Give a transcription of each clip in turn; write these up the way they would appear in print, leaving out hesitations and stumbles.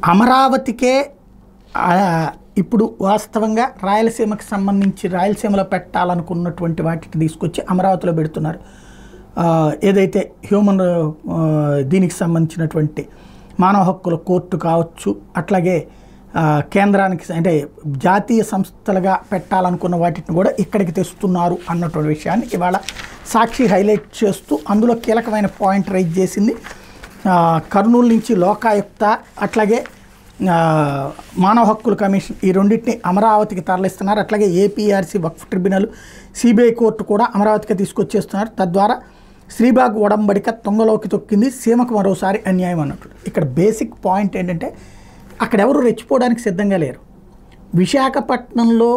అమరావతికే ఇప్పుడు వాస్తవంగా రాయలసీమకి సంబంధించి రాయలసీమలో పెట్టాలనుకున్నటువంటి వాటిని తీసుకొచ్చి అమరావతిలో పెడుతున్నారు. ఏదైతే హ్యూమన్ దీనికి సంబంధించినటువంటి మానవ హక్కుల కోర్టు కావచ్చు, అట్లాగే కేంద్రానికి అంటే జాతీయ సంస్థలుగా పెట్టాలనుకున్న వాటిని కూడా ఇక్కడికి తెస్తున్నారు అన్నటువంటి విషయాన్ని ఇవాళ సాక్షి హైలైట్ చేస్తూ అందులో కీలకమైన పాయింట్ రైజ్ చేసింది. కర్నూలు నుంచి లోకాయుక్త అట్లాగే మానవ హక్కుల కమిషన్ ఈ రెండింటిని అమరావతికి తరలిస్తున్నారు. అట్లాగే ఏపీఆర్సీ వక్ఫ్ ట్రిబ్యునల్, సిబిఐ కోర్టు కూడా అమరావతికి తీసుకొచ్చేస్తున్నారు. తద్వారా శ్రీబాగ్ ఒడంబడిక తొంగలోకి తొక్కింది, సీమకు మరోసారి అన్యాయం అన్నట్టు. ఇక్కడ బేసిక్ పాయింట్ ఏంటంటే అక్కడ ఎవరు రెచ్చిపోవడానికి సిద్ధంగా లేరు. విశాఖపట్నంలో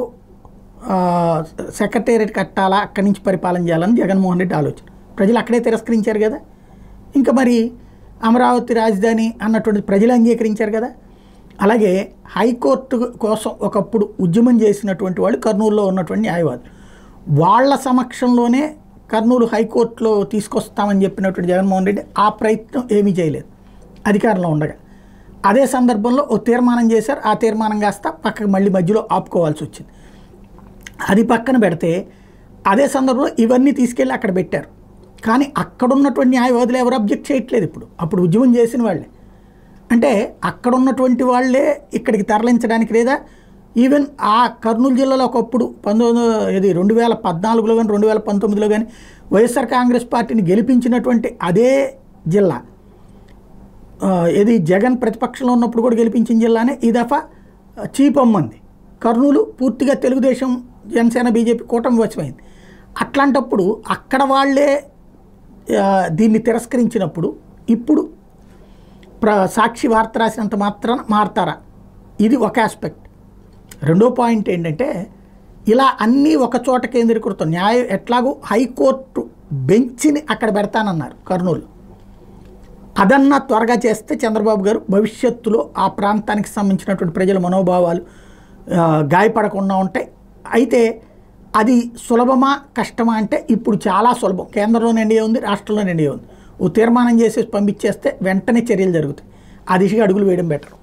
సెక్రటేరియట్ కట్టాలా, అక్కడి నుంచి పరిపాలన చేయాలని జగన్మోహన్ రెడ్డి ఆలోచన. ప్రజలు అక్కడే తిరస్కరించారు కదా. ఇంకా మరి అమరావతి రాజధాని అన్నటువంటి ప్రజలు అంగీకరించారు కదా. అలాగే హైకోర్టు కోసం ఒకప్పుడు ఉద్యమం చేసినటువంటి వాళ్ళు కర్నూలులో ఉన్నటువంటి న్యాయవాదులు, వాళ్ళ సమక్షంలోనే కర్నూలు హైకోర్టులో తీసుకొస్తామని చెప్పినటువంటి జగన్మోహన్ రెడ్డి ఆ ప్రయత్నం ఏమీ చేయలేదు అధికారంలో ఉండగా. అదే సందర్భంలో ఓ తీర్మానం చేశారు. ఆ తీర్మానం కాస్త పక్కకు మళ్ళీ మధ్యలో ఆపుకోవాల్సి వచ్చింది. అది పక్కన పెడితే అదే సందర్భంలో ఇవన్నీ తీసుకెళ్ళి అక్కడ పెట్టారు. కానీ అక్కడ ఉన్నటువంటి న్యాయవాదులు ఎవరు అబ్జెక్ట్ చేయట్లేదు. ఇప్పుడు ఉద్యమం చేసిన వాళ్ళే, అంటే అక్కడ ఉన్నటువంటి వాళ్ళే ఇక్కడికి తరలించడానికి లేదా ఈవెన్ ఆ కర్నూలు జిల్లాలో ఒకప్పుడు 2014లో కానీ 2019లో కానీ వైఎస్ఆర్ కాంగ్రెస్ పార్టీని గెలిపించినటువంటి అదే జిల్లా, జగన్ ప్రతిపక్షంలో ఉన్నప్పుడు కూడా గెలిపించిన జిల్లానే ఈ దఫా చీపమ్మంది. కర్నూలు పూర్తిగా తెలుగుదేశం, జనసేన, బీజేపీ కూటమి వశమైంది. అట్లాంటప్పుడు అక్కడ వాళ్ళే దీన్ని తిరస్కరించినప్పుడు ఇప్పుడు సాక్షి వార్త రాసినంత మాత్రాన మారతారా? ఇది ఒక ఆస్పెక్ట్. రెండో పాయింట్ ఏంటంటే ఇలా అన్నీ ఒక చోట కేంద్రీకృతం. న్యాయం ఎట్లాగూ హైకోర్టు బెంచ్ని అక్కడ పెడతానన్నారు కర్నూలు. అదన్నా త్వరగా చేస్తే చంద్రబాబు గారు భవిష్యత్తులో ఆ ప్రాంతానికి సంబంధించినటువంటి ప్రజల మనోభావాలు గాయపడకుండా ఉంటాయి. అయితే అది సులభమా కష్టమా అంటే ఇప్పుడు చాలా సులభం. కేంద్రంలో ఎన్డీఏ ఉంది, రాష్ట్రంలో ఎన్డీఏ ఉంది. ఓ తీర్మానం చేసేసి పంపించేస్తే వెంటనే చర్యలు జరుగుతాయి. ఆ దిశగా అడుగులు వేయడం బెటర్.